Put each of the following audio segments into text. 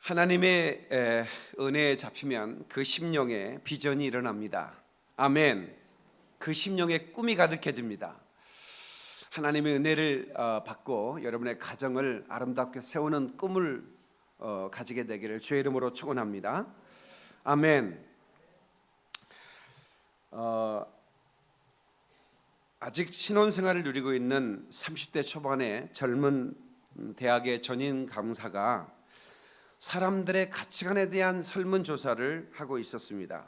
하나님의 은혜에 잡히면 그 심령에 비전이 일어납니다. 아멘. 그 심령에 꿈이 가득해집니다. 하나님의 은혜를 받고 여러분의 가정을 아름답게 세우는 꿈을 가지게 되기를 주의 이름으로 축원합니다. 아멘. 아직 신혼생활을 누리고 있는 30대 초반의 젊은 대학의 전임 강사가 사람들의 가치관에 대한 설문조사를 하고 있었습니다.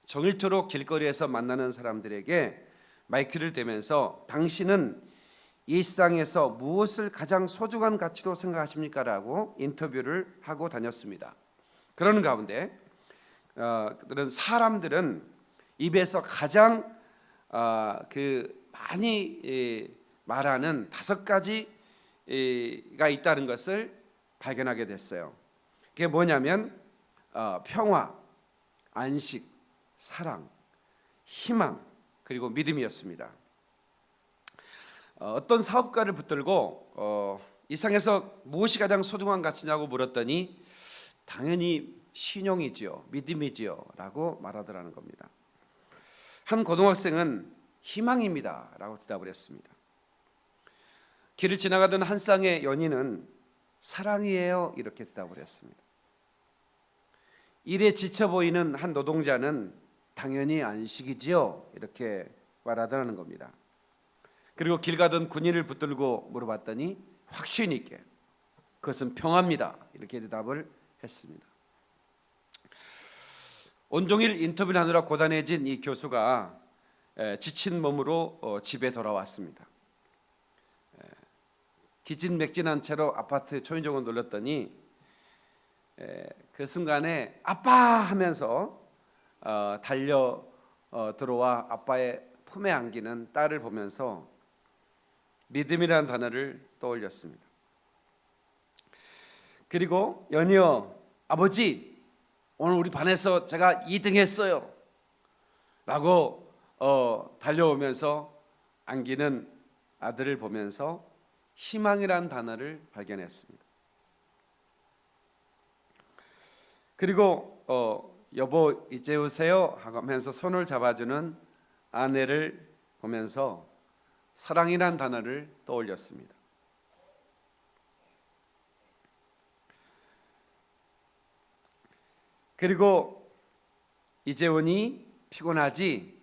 정일토록 길거리에서 만나는 사람들에게 마이크를 대면서 당신은 일상에서 무엇을 가장 소중한 가치로 생각하십니까? 라고 인터뷰를 하고 다녔습니다. 그러는 가운데 그런 사람들은 입에서 가장 많이 말하는 5가지가 있다는 것을 발견하게 됐어요. 그게 뭐냐면 평화, 안식, 사랑, 희망, 그리고 믿음이었습니다. 어떤 사업가를 붙들고 이 세상에서 무엇이 가장 소중한 가치냐고 물었더니 당연히 신용이지요, 믿음이지요 라고 말하더라는 겁니다. 한 고등학생은 희망입니다 라고 대답을 했습니다. 길을 지나가던 한 쌍의 연인은 사랑이에요 이렇게 대답을 했습니다. 일에 지쳐 보이는 한 노동자는 당연히 안식이지요 이렇게 말하더라는 겁니다. 그리고 길 가던 군인을 붙들고 물어봤더니 확신 있게 그것은 평화입니다 이렇게 대답을 했습니다. 온종일 인터뷰를 하느라 고단해진 이 교수가 지친 몸으로 집에 돌아왔습니다. 기진맥진한 채로 아파트 초인종을 눌렀더니 그 순간에 아빠 하면서 달려 들어와 아빠의 품에 안기는 딸을 보면서 믿음이라는 단어를 떠올렸습니다. 그리고 연이어 아버지 오늘 우리 반에서 제가 2등 했어요 라고 달려오면서 안기는 아들을 보면서 희망이라는 단어를 발견했습니다. 그리고 여보 이제 오세요 하면서 손을 잡아주는 아내를 보면서 사랑이라는 단어를 떠올렸습니다. 그리고 이재원이 피곤하지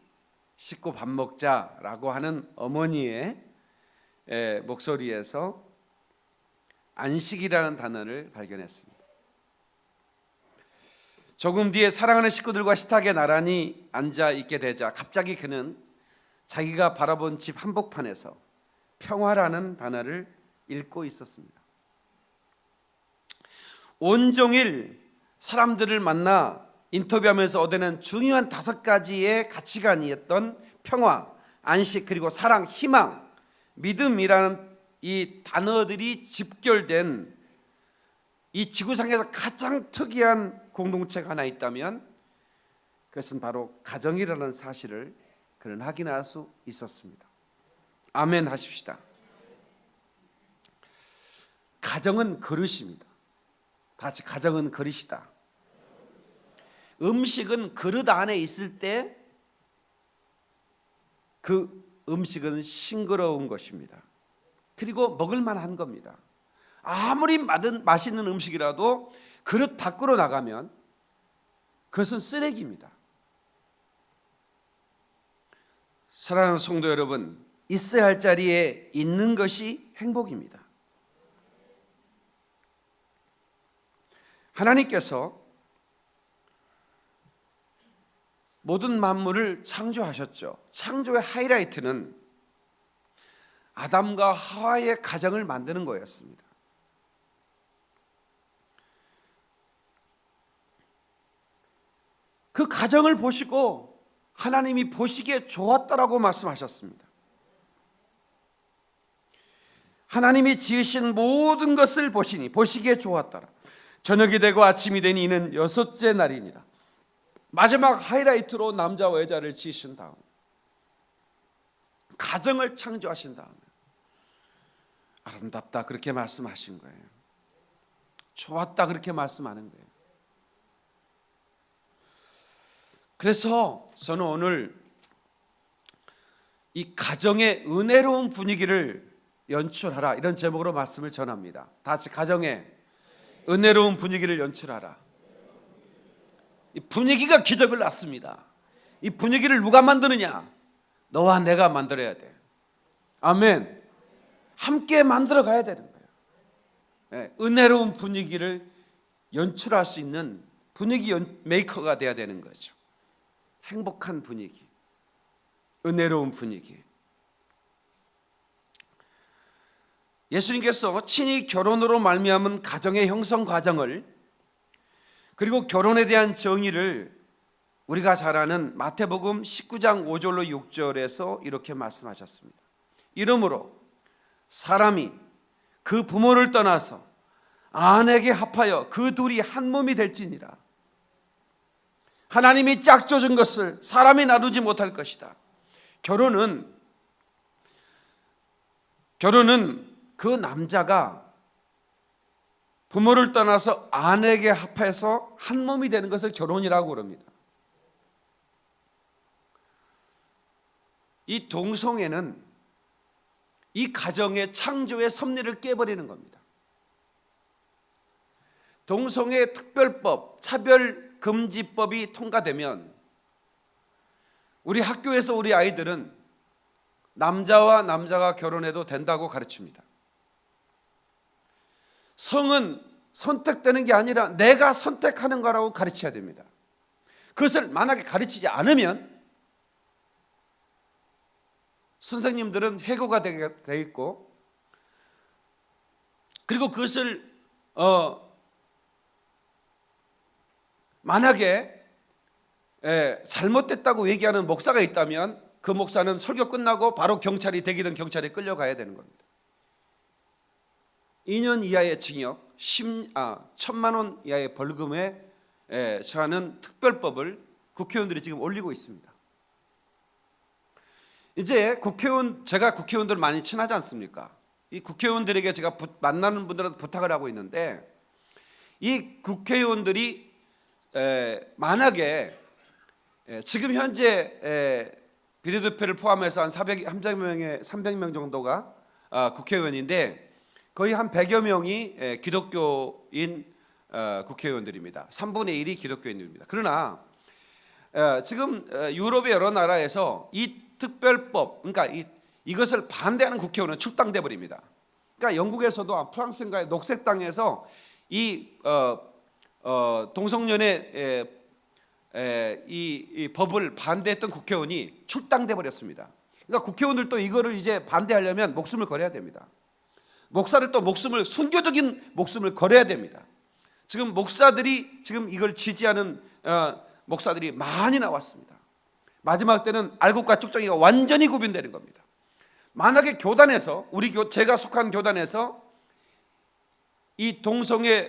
씻고 밥 먹자라고 하는 어머니의 목소리에서 안식이라는 단어를 발견했습니다. 조금 뒤에 사랑하는 식구들과 식탁에 나란히 앉아 있게 되자 갑자기 그는 자기가 바라본 집 한복판에서 평화라는 단어를 읽고 있었습니다. 온종일 사람들을 만나 인터뷰하면서 얻어낸 중요한 5가지의 가치관이었던 평화, 안식, 그리고 사랑, 희망, 믿음이라는 이 단어들이 집결된 이 지구상에서 가장 특이한 공동체가 하나 있다면 그것은 바로 가정이라는 사실을 그는 확인할 수 있었습니다. 아멘 하십시다. 가정은 그릇입니다. 다 같이 가정은 그릇이다. 음식은 그릇 안에 있을 때 그 음식은 싱그러운 것입니다. 그리고 먹을 만한 겁니다. 아무리 맛있는 음식이라도 그릇 밖으로 나가면 그것은 쓰레기입니다. 사랑하는 성도 여러분, 있어야 할 자리에 있는 것이 행복입니다. 하나님께서 모든 만물을 창조하셨죠. 창조의 하이라이트는 아담과 하와의 가정을 만드는 거였습니다. 그 가정을 보시고 하나님이 보시기에 좋았다라고 말씀하셨습니다. 하나님이 지으신 모든 것을 보시기에 좋았더라. 저녁이 되고 아침이 되니 이는 6째 날이니라. 마지막 하이라이트로 남자와 여자를 지으신 다음 가정을 창조하신 다음에 아름답다 그렇게 말씀하신 거예요. 좋았다 그렇게 말씀하는 거예요. 그래서 저는 오늘 이 가정의 은혜로운 분위기를 연출하라 이런 제목으로 말씀을 전합니다. 다 같이 가정의 은혜로운 분위기를 연출하라. 이 분위기가 기적을 낳습니다. 이 분위기를 누가 만드느냐? 너와 내가 만들어야 돼. 아멘. 함께 만들어 가야 되는 거예요. 네, 은혜로운 분위기를 연출할 수 있는 분위기 메이커가 돼야 되는 거죠. 행복한 분위기, 은혜로운 분위기. 예수님께서 친히 결혼으로 말미암은 가정의 형성 과정을, 그리고 결혼에 대한 정의를 우리가 잘 아는 마태복음 19장 5절로 6절에서 이렇게 말씀하셨습니다. 이러므로 사람이 그 부모를 떠나서 아내에게 합하여 그 둘이 한 몸이 될지니라. 하나님이 짝져준 것을 사람이 나누지 못할 것이다. 결혼은 그 남자가 부모를 떠나서 아내에게 합해서 한 몸이 되는 것을 결혼이라고 그럽니다. 이 동성애는 이 가정의 창조의 섭리를 깨버리는 겁니다. 동성애 특별법, 차별금지법이 통과되면 우리 학교에서 우리 아이들은 남자와 남자가 결혼해도 된다고 가르칩니다. 성은 선택되는 게 아니라 내가 선택하는 거라고 가르쳐야 됩니다. 그것을 만약에 가르치지 않으면 선생님들은 해고가 되어 있고, 그리고 그것을 만약에 잘못됐다고 얘기하는 목사가 있다면 그 목사는 설교 끝나고 바로 경찰이 대기든 경찰에 끌려가야 되는 겁니다. 2년 이하의 징역, 1,000만 원 이하의 벌금에 처하는 특별법을 국회의원들이 지금 올리고 있습니다. 이제 제가 국회의원들 많이 친하지 않습니까? 이 국회의원들에게 제가 만나는 분들한테 부탁을 하고 있는데, 이 국회의원들이 만약에 지금 현재 비례대표를 포함해서 한 300명 정도가 국회의원인데, 거의 한 100여 명이 기독교인 국회의원들입니다. 3분의 1이 기독교인들입니다. 그러나 지금 유럽의 여러 나라에서 이 특별법, 그러니까 이것을 반대하는 국회의원은 출당돼 버립니다. 그러니까 영국에서도 프랑스인가의 녹색당에서 이 동성연애 이 법을 반대했던 국회의원이 출당돼 버렸습니다. 그러니까 국회의원들도 이거를 이제 반대하려면 목숨을 걸어야 됩니다. 목사를 또 순교적인 목숨을 걸어야 됩니다. 지금 목사들이 지금 이걸 지지하는 목사들이 많이 나왔습니다. 마지막 때는 알곡과 쭉정이가 완전히 구분되는 겁니다. 만약에 교단에서 제가 속한 교단에서 이 동성애를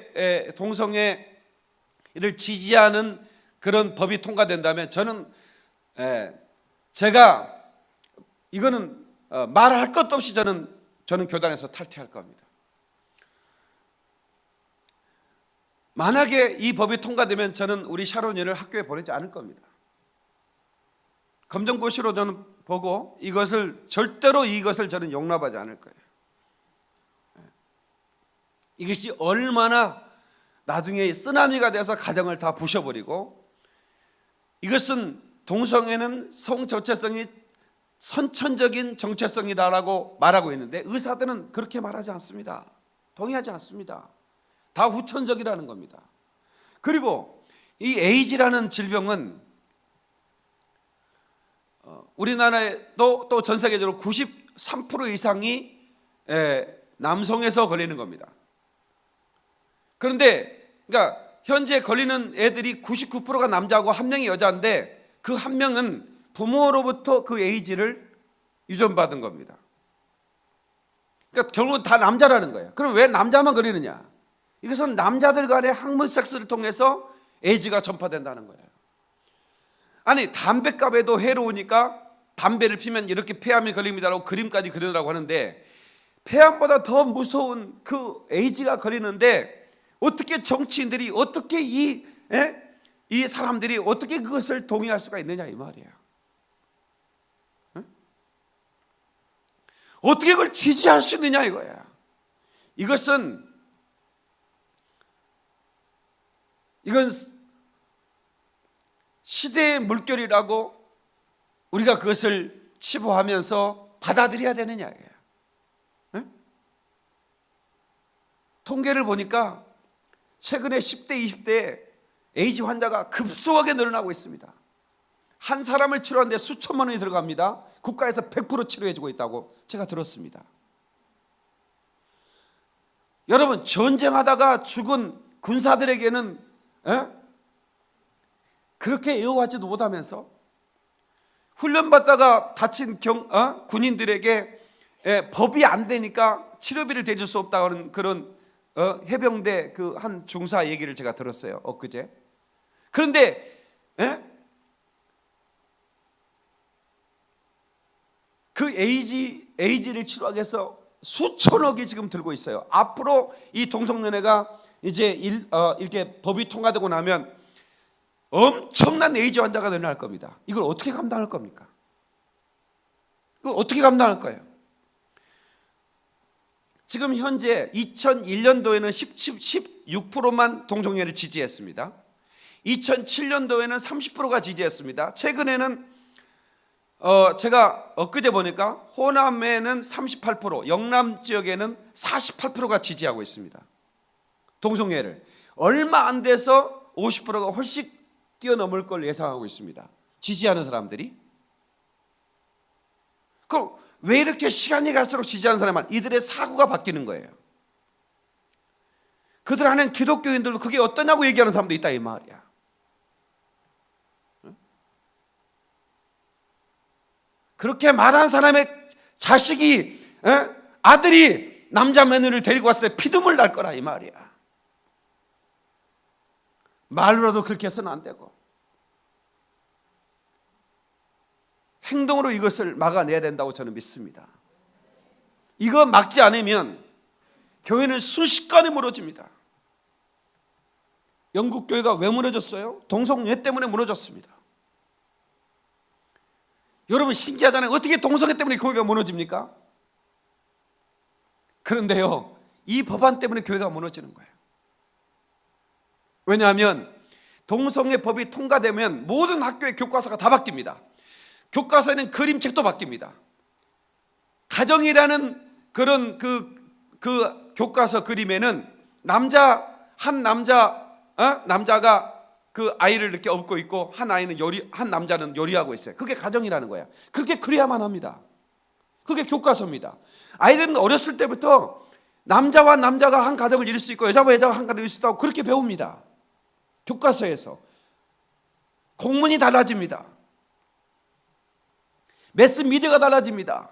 지지하는 그런 법이 통과된다면 저는 제가 이거는 말할 것도 없이 저는 교단에서 탈퇴할 겁니다. 만약에 이 법이 통과되면 저는 우리 샤론이를 학교에 보내지 않을 겁니다. 검정고시로 저는 보고 절대로 이것을 저는 용납하지 않을 거예요. 이것이 얼마나 나중에 쓰나미가 돼서 가정을 다 부셔버리고, 이것은 동성애는 성 정체성이 선천적인 정체성이다라고 말하고 있는데 의사들은 그렇게 말하지 않습니다. 동의하지 않습니다. 다 후천적이라는 겁니다. 그리고 이 에이즈라는 질병은 우리나라에도 또 전 세계적으로 93% 이상이 남성에서 걸리는 겁니다. 그런데 그러니까 현재 걸리는 애들이 99%가 남자고 1명이 여자인데 그 1명은 부모로부터 그 에이즈를 유전받은 겁니다. 그러니까 결국은 다 남자라는 거예요. 그럼 왜 남자만 걸리느냐? 이것은 남자들 간의 학문 섹스를 통해서 에이즈가 전파된다는 거예요. 아니, 담배값에도 해로우니까 담배를 피면 이렇게 폐암이 걸립니다라고 그림까지 그리느라고 하는데, 폐암보다 더 무서운 그 에이즈가 걸리는데 어떻게 정치인들이 어떻게 이 사람들이 어떻게 그것을 동의할 수가 있느냐 이 말이에요. 어떻게 그걸 지지할 수 있느냐 이거야. 이건 시대의 물결이라고 우리가 그것을 치부하면서 받아들여야 되느냐 이거야. 통계를 보니까 최근에 10대, 20대 에이즈 환자가 급속하게 늘어나고 있습니다. 한 사람을 치료하는데 수천만 원이 들어갑니다. 국가에서 100% 치료해주고 있다고 제가 들었습니다. 여러분, 전쟁하다가 죽은 군사들에게는 그렇게 애호하지도 못하면서 훈련받다가 다친 군인들에게 법이 안 되니까 치료비를 대줄 수 없다는 그런 해병대 그 한 중사 얘기를 제가 들었어요, 엊그제. 그런데 그 에이즈를 치료하기 위해서 수천억이 지금 들고 있어요. 앞으로 이 동성연애가 이제 이렇게 법이 통과되고 나면 엄청난 에이즈 환자가 늘어날 겁니다. 이걸 어떻게 감당할 겁니까? 이걸 어떻게 감당할 거예요? 지금 현재 2001년도에는 16%만 동성연애를 지지했습니다. 2007년도에는 30%가 지지했습니다. 최근에는 제가 엊그제 보니까 호남에는 38%, 영남 지역에는 48%가 지지하고 있습니다. 동성애를 얼마 안 돼서 50%가 훨씬 뛰어넘을 걸 예상하고 있습니다. 지지하는 사람들이. 그럼 왜 이렇게 시간이 갈수록 지지하는 사람만 이들의 사고가 바뀌는 거예요. 그들 안엔 기독교인들도 그게 어떠냐고 얘기하는 사람도 있다 이 말이야. 그렇게 말한 사람의 자식이 아들이 남자 며느리를 데리고 왔을 때 피눈물 날 거라 이 말이야. 말로라도 그렇게 해서는 안 되고 행동으로 이것을 막아내야 된다고 저는 믿습니다. 이거 막지 않으면 교회는 순식간에 무너집니다. 영국 교회가 왜 무너졌어요? 동성애 때문에 무너졌습니다. 여러분 신기하잖아요. 어떻게 동성애 때문에 교회가 무너집니까? 그런데요, 이 법안 때문에 교회가 무너지는 거예요. 왜냐하면 동성애 법이 통과되면 모든 학교의 교과서가 다 바뀝니다. 교과서에는 그림책도 바뀝니다. 가정이라는 그런 그 교과서 그림에는 남자가 그 아이를 이렇게 업고 있고 한 남자는 요리하고 있어요. 그게 가정이라는 거야. 그렇게 그래야만 합니다. 그게 교과서입니다. 아이들은 어렸을 때부터 남자와 남자가 한 가정을 이룰 수 있고 여자와 여자가 한 가정을 이룰 수 있다고 그렇게 배웁니다. 교과서에서. 공문이 달라집니다. 매스미디어가 달라집니다.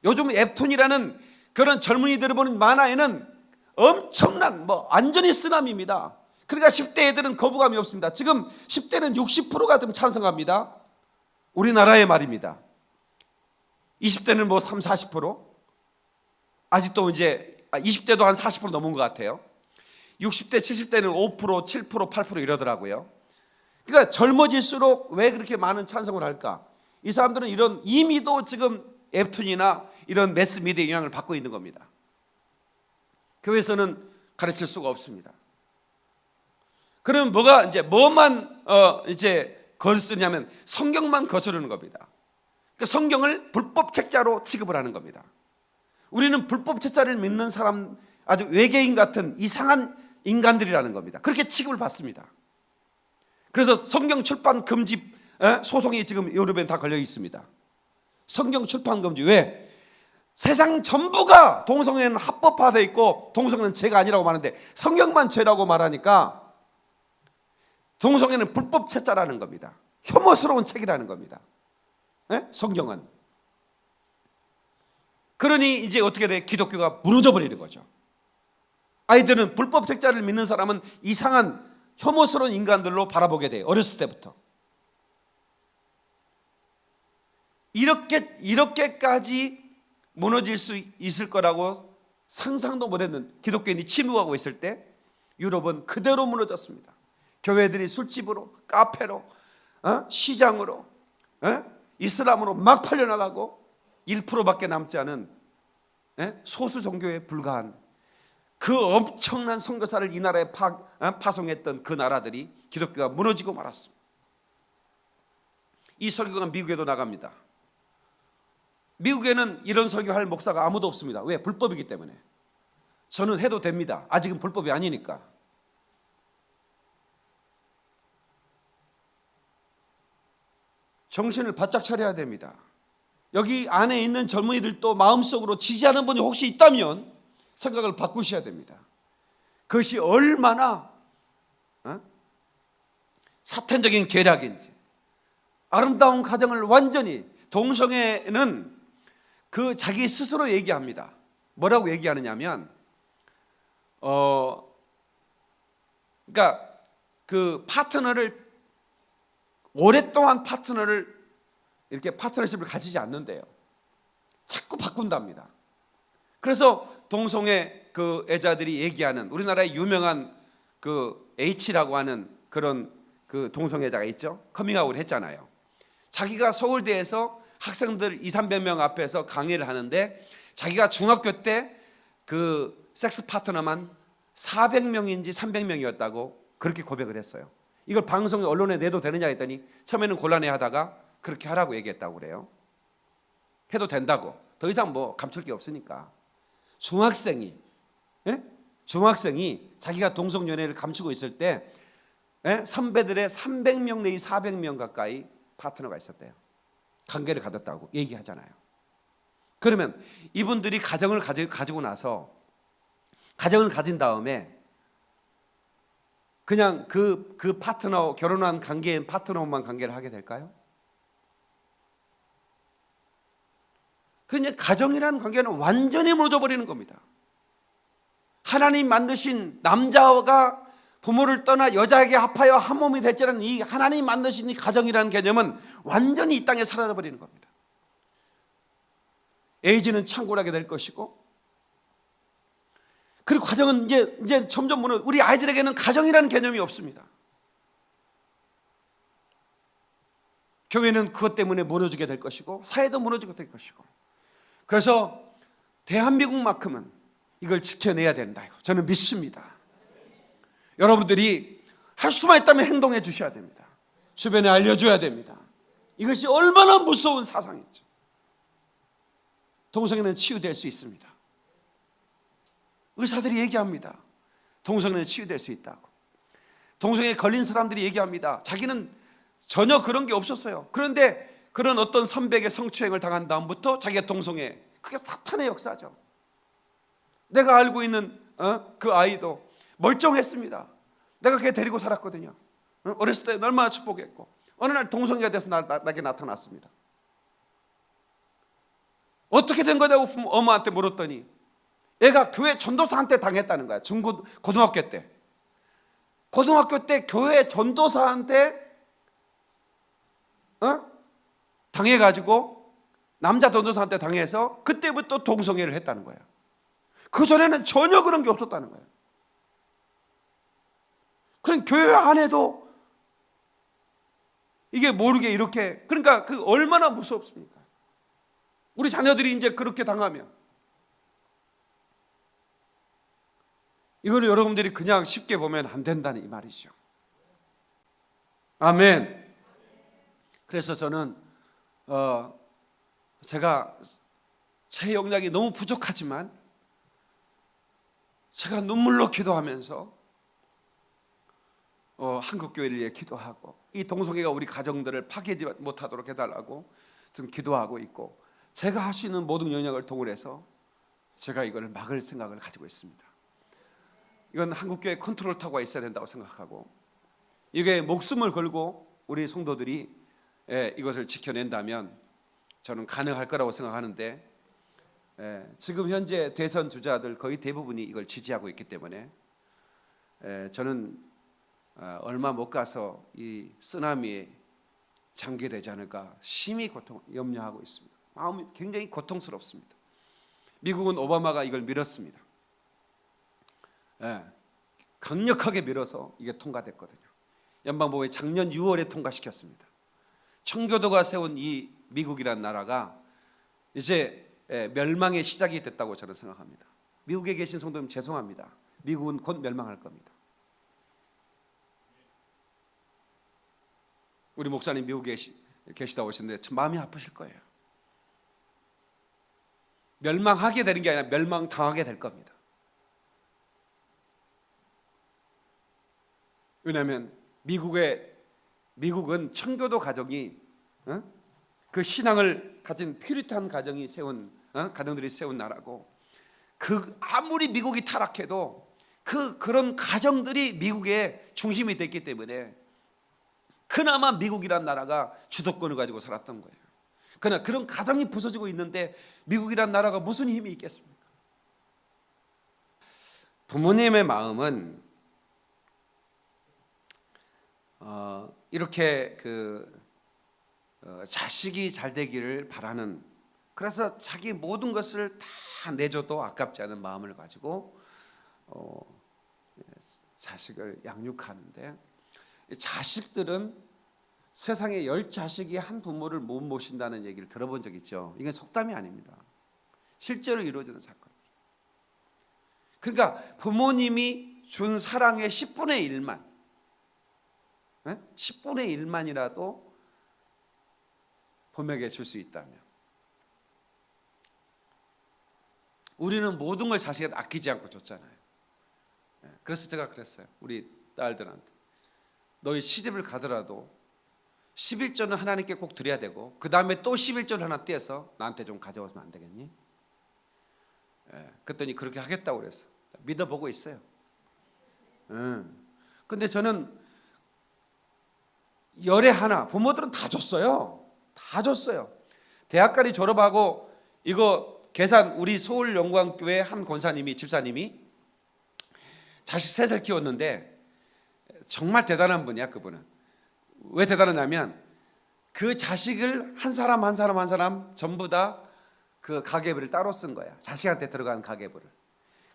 요즘 웹툰이라는 그런 젊은이들을 보는 만화에는 엄청난 완전히 쓰나미입니다. 그러니까 10대 애들은 거부감이 없습니다. 지금 10대는 60%가 좀 찬성합니다. 우리나라의 말입니다. 20대는 3, 40%? 아직도 이제 20대도 한 40% 넘은 것 같아요. 60대, 70대는 5%, 7%, 8% 이러더라고요. 그러니까 젊어질수록 왜 그렇게 많은 찬성을 할까? 이 사람들은 이미도 지금 웹툰이나 이런 매스미디어 영향을 받고 있는 겁니다. 교회에서는 가르칠 수가 없습니다. 그러면 뭐만 거스르냐면 성경만 거스르는 겁니다. 그러니까 성경을 불법 책자로 취급을 하는 겁니다. 우리는 불법 책자를 믿는 사람, 아주 외계인 같은 이상한 인간들이라는 겁니다. 그렇게 취급을 받습니다. 그래서 성경 출판 금지 소송이 지금 유럽엔 다 걸려 있습니다. 성경 출판 금지. 왜? 세상 전부가 동성애는 합법화되어 있고 동성애는 죄가 아니라고 말하는데 성경만 죄라고 말하니까 동성애는 불법 책자라는 겁니다. 혐오스러운 책이라는 겁니다. 성경은. 그러니 이제 어떻게 돼? 기독교가 무너져 버리는 거죠. 아이들은 불법 책자를 믿는 사람은 이상한 혐오스러운 인간들로 바라보게 돼요. 어렸을 때부터. 이렇게까지 무너질 수 있을 거라고 상상도 못했는 기독교인이 침묵하고 있을 때 유럽은 그대로 무너졌습니다. 교회들이 술집으로, 카페로, 시장으로, 이슬람으로 막 팔려나가고 1%밖에 남지 않은 소수 종교에 불과한 그 엄청난 선교사를 이 나라에 파송했던 그 나라들이 기독교가 무너지고 말았습니다. 이 설교가 미국에도 나갑니다. 미국에는 이런 설교할 목사가 아무도 없습니다. 왜? 불법이기 때문에. 저는 해도 됩니다. 아직은 불법이 아니니까. 정신을 바짝 차려야 됩니다. 여기 안에 있는 젊은이들도 마음속으로 지지하는 분이 혹시 있다면 생각을 바꾸셔야 됩니다. 그것이 얼마나 사탄적인 계략인지. 아름다운 가정을 완전히, 동성애는 그 자기 스스로 얘기합니다. 뭐라고 얘기하느냐면 그러니까 그 파트너를 오랫동안 이렇게 파트너십을 가지지 않는데요. 자꾸 바꾼답니다. 그래서 동성애 그 애자들이 얘기하는, 우리나라의 유명한 그 H라고 하는 그런 그 동성애자가 있죠. 커밍아웃을 했잖아요. 자기가 서울대에서 학생들 200~300명 앞에서 강의를 하는데 자기가 중학교 때 그 섹스 파트너만 400명인지 300명이었다고 그렇게 고백을 했어요. 이걸 방송에, 언론에 내도 되느냐 했더니 처음에는 곤란해하다가 그렇게 하라고 얘기했다고 그래요. 해도 된다고. 더 이상 뭐 감출 게 없으니까. 중학생이 자기가 동성연애를 감추고 있을 때 선배들의 300명 내지 400명 가까이 파트너가 있었대요. 관계를 가졌다고 얘기하잖아요. 그러면 이분들이 가정을 가지고 나서, 가정을 가진 다음에 그냥 그 파트너, 결혼한 관계인 파트너만 관계를 하게 될까요? 그냥 가정이라는 관계는 완전히 무너져버리는 겁니다. 하나님 만드신 남자가 부모를 떠나 여자에게 합하여 한 몸이 됐지라는 이 하나님 만드신 이 가정이라는 개념은 완전히 이 땅에 사라져버리는 겁니다. 에이즈는 창궐하게 될 것이고, 그리고 가정은 이제 점점 우리 아이들에게는 가정이라는 개념이 없습니다. 교회는 그것 때문에 무너지게 될 것이고, 사회도 무너지게 될 것이고, 그래서 대한민국만큼은 이걸 지켜내야 된다. 저는 믿습니다. 여러분들이 할 수만 있다면 행동해 주셔야 됩니다. 주변에 알려줘야 됩니다. 이것이 얼마나 무서운 사상인지. 동성애는 치유될 수 있습니다. 의사들이 얘기합니다. 동성애는 치유될 수 있다고. 동성애에 걸린 사람들이 얘기합니다. 자기는 전혀 그런 게 없었어요. 그런데 그런 어떤 선배에게 성추행을 당한 다음부터 자기가 동성애, 그게 사탄의 역사죠. 내가 알고 있는 그 아이도 멀쩡했습니다. 내가 걔 데리고 살았거든요. 어렸을 때 얼마나 축복했고, 어느 날 동성애가 돼서 나에게 나타났습니다. 어떻게 된 거냐고 엄마한테 물었더니 애가 교회 전도사한테 당했다는 거야. 고등학교 때. 고등학교 때 교회 전도사한테 당해가지고, 남자 전도사한테 당해서 그때부터 동성애를 했다는 거야. 그전에는 전혀 그런 게 없었다는 거예요. 그럼 교회 안에도 이게 모르게 이렇게, 그러니까 그 얼마나 무섭습니까? 우리 자녀들이 이제 그렇게 당하면 이거를 여러분들이 그냥 쉽게 보면 안 된다는 이 말이죠. 아멘. 그래서 저는 제가 제 역량이 너무 부족하지만 제가 눈물로 기도하면서 한국교회를 위해 기도하고, 이 동성애가 우리 가정들을 파괴하지 못하도록 해달라고 좀 기도하고 있고, 제가 할 수 있는 모든 영역을 동원해서 제가 이걸 막을 생각을 가지고 있습니다. 이건 한국교회 컨트롤 타워가 있어야 된다고 생각하고, 이게 목숨을 걸고 우리 성도들이 이것을 지켜낸다면 저는 가능할 거라고 생각하는데, 지금 현재 대선 주자들 거의 대부분이 이걸 지지하고 있기 때문에 저는 얼마 못 가서 이 쓰나미에 장기되지 않을까 심히 염려하고 있습니다. 마음이 굉장히 고통스럽습니다. 미국은 오바마가 이걸 밀었습니다. 강력하게 밀어서 이게 통과됐거든요. 연방법원이 작년 6월에 통과시켰습니다. 청교도가 세운 이 미국이라는 나라가 이제 멸망의 시작이 됐다고 저는 생각합니다. 미국에 계신 성도님 죄송합니다. 미국은 곧 멸망할 겁니다. 우리 목사님 미국에 계시다 오셨는데 참 마음이 아프실 거예요. 멸망하게 되는 게 아니라 멸망당하게 될 겁니다. 왜냐하면 미국은 청교도 가정이 그 신앙을 가진 퓨리탄 가정이 세운 가정들이 세운 나라고, 그 아무리 미국이 타락해도 그런 가정들이 미국의 중심이 됐기 때문에 그나마 미국이란 나라가 주도권을 가지고 살았던 거예요. 그러나 그런 가정이 부서지고 있는데 미국이란 나라가 무슨 힘이 있겠습니까? 부모님의 마음은 이렇게 자식이 잘 되기를 바라는, 그래서 자기 모든 것을 다 내줘도 아깝지 않은 마음을 가지고 자식을 양육하는데, 자식들은 세상에 10자식이 한 부모를 못 모신다는 얘기를 들어본 적 있죠. 이건 속담이 아닙니다. 실제로 이루어지는 사건이에요. 그러니까 부모님이 준 사랑의 10분의 1만 10분의 1만이라도 부모에게 줄 수 있다면, 우리는 모든 걸 자식한테 아끼지 않고 줬잖아요. 그래서 제가 그랬어요. 우리 딸들한테 너희 시집을 가더라도 11조는 하나님께 꼭 드려야 되고, 그 다음에 또 11조를 하나 떼서 나한테 좀 가져오면 안 되겠니? 그랬더니 그렇게 하겠다고 그랬어. 믿어보고 있어요. 근데 저는 열에 하나, 부모들은 다 줬어요. 다 줬어요. 대학까지 졸업하고 이거 계산, 우리 서울영광교회 한 권사님이, 집사님이 자식 셋을 키웠는데 정말 대단한 분이야. 그분은 왜 대단하냐면 그 자식을 한 사람 한 사람 한 사람 전부 다 그 가계부를 따로 쓴 거야. 자식한테 들어간 가계부를.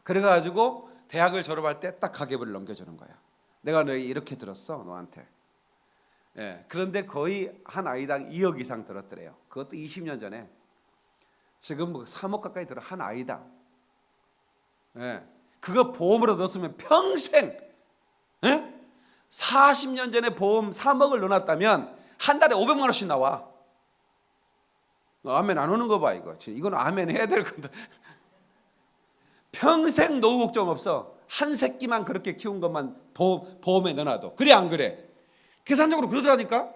그래가지고 대학을 졸업할 때 딱 가계부를 넘겨주는 거야. 내가 너희 이렇게 들었어, 너한테. 그런데 거의 한 아이당 2억 이상 들었더래요. 그것도 20년 전에. 지금 뭐 3억 가까이 들어, 한 아이당. 그거 보험으로 넣었으면 평생, 40년 전에 보험 3억을 넣어놨다면 한 달에 500만 원씩 나와. 아멘 안 오는 거 봐. 이건 아멘 해야 될 건데. 평생 노후 걱정 없어. 한 새끼만 그렇게 키운 것만 보험에 넣어놔도. 그래 안 그래? 계산적으로 그러더라니까.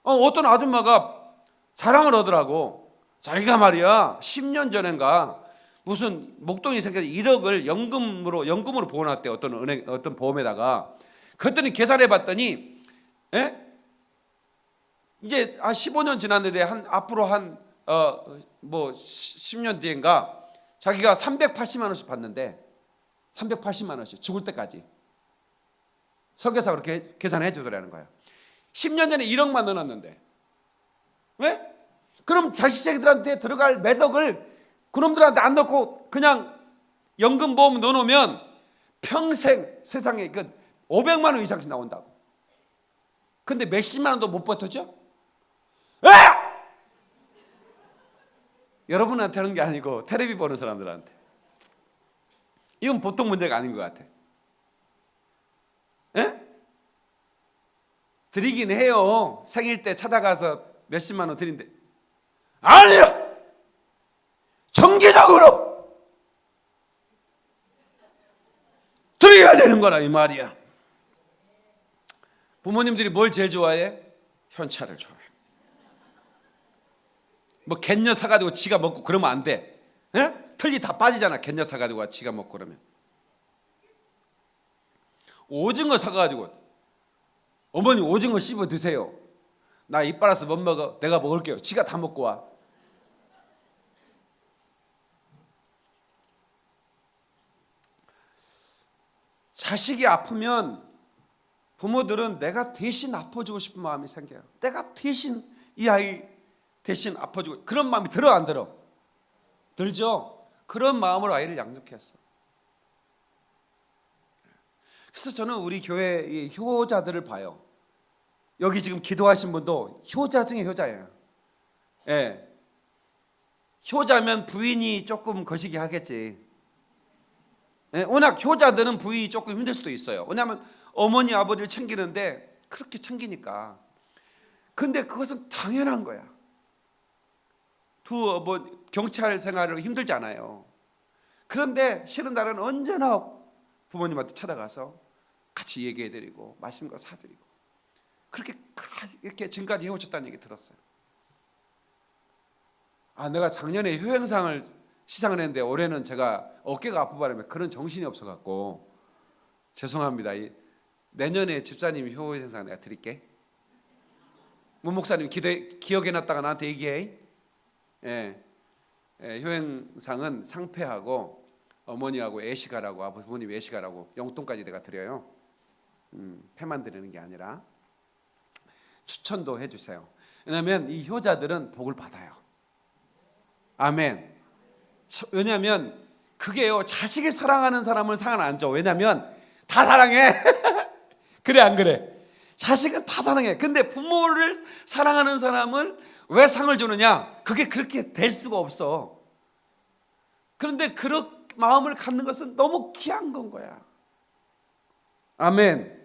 어떤 아줌마가 자랑을 하더라고. 자기가 말이야 10년 전인가 무슨 목돈이 생겨서 1억을 연금으로 보내놨대. 어떤 보험에다가. 그랬더니 계산해 봤더니 이제 한 15년 지났는데 앞으로 뭐 10년 뒤인가 자기가 380만 원씩 받는데, 380만 원씩 죽을 때까지. 설계사가 그렇게 계산해 주더라는 거야. 10년 전에 1억만 넣어놨는데, 왜? 그럼 자식들한테 들어갈 매덕을 그놈들한테 안 넣고 그냥 연금보험 넣어놓으면 평생 세상에 500만 원 이상씩 나온다고. 근데 몇십만 원도 못 버텨줘? 여러분한테 하는 게 아니고 텔레비 보는 사람들한테. 이건 보통 문제가 아닌 것 같아. 드리긴 해요. 생일 때 찾아가서 몇십만 원 드린대. 아니요! 정기적으로 드려야 되는 거라 이 말이야. 부모님들이 뭘 제일 좋아해? 현찰을 좋아해. 뭐 갯녀 사가지고 지가 먹고 그러면 안 돼. 털이 다 빠지잖아. 갯녀 사가지고 지가 먹고 그러면. 오징어 사가지고 어머니 오징어 씹어 드세요. 나 이빨아서 못 먹어. 내가 먹을게요. 지가 다 먹고 와. 자식이 아프면 부모들은 내가 대신 아파주고 싶은 마음이 생겨요. 내가 대신 이 아이 대신 아파주고, 그런 마음이 들어 안 들어? 들죠? 그런 마음으로 아이를 양육했어. 그래서 저는 우리 교회 이 효자들을 봐요. 여기 지금 기도하신 분도 효자 중에 효자예요. 예. 효자면 부인이 조금 거시기 하겠지. 예, 워낙 효자들은 부인이 조금 힘들 수도 있어요. 왜냐하면 어머니 아버지를 챙기는데 그렇게 챙기니까. 근데 그것은 당연한 거야. 경찰 생활을 힘들잖아요. 그런데 쉬는 날은 언제나 부모님한테 찾아가서 같이 얘기해드리고 맛있는 거 사드리고 그렇게 이렇게 지금까지 해오셨다는 얘기 들었어요. 내가 작년에 효행상을 시상을 했는데 올해는 제가 어깨가 아픈 바람에 그런 정신이 없어갖고 죄송합니다. 내년에 집사님 효행상 내가 드릴게. 문 목사님 기억해놨다가 나한테 얘기해. 예, 효행상은 상패하고 어머니하고 애시가라고 아버님 애시가라고 용돈까지 내가 드려요. 패만 드리는 게 아니라 추천도 해주세요. 왜냐하면 이 효자들은 복을 받아요. 아멘. 왜냐하면 그게요, 자식을 사랑하는 사람은 상을 안 줘. 왜냐하면 다 사랑해. 그래 안 그래? 자식은 다 사랑해. 근데 부모를 사랑하는 사람은 왜 상을 주느냐? 그게 그렇게 될 수가 없어. 그런데 그런 마음을 갖는 것은 너무 귀한 건 거야. 아멘.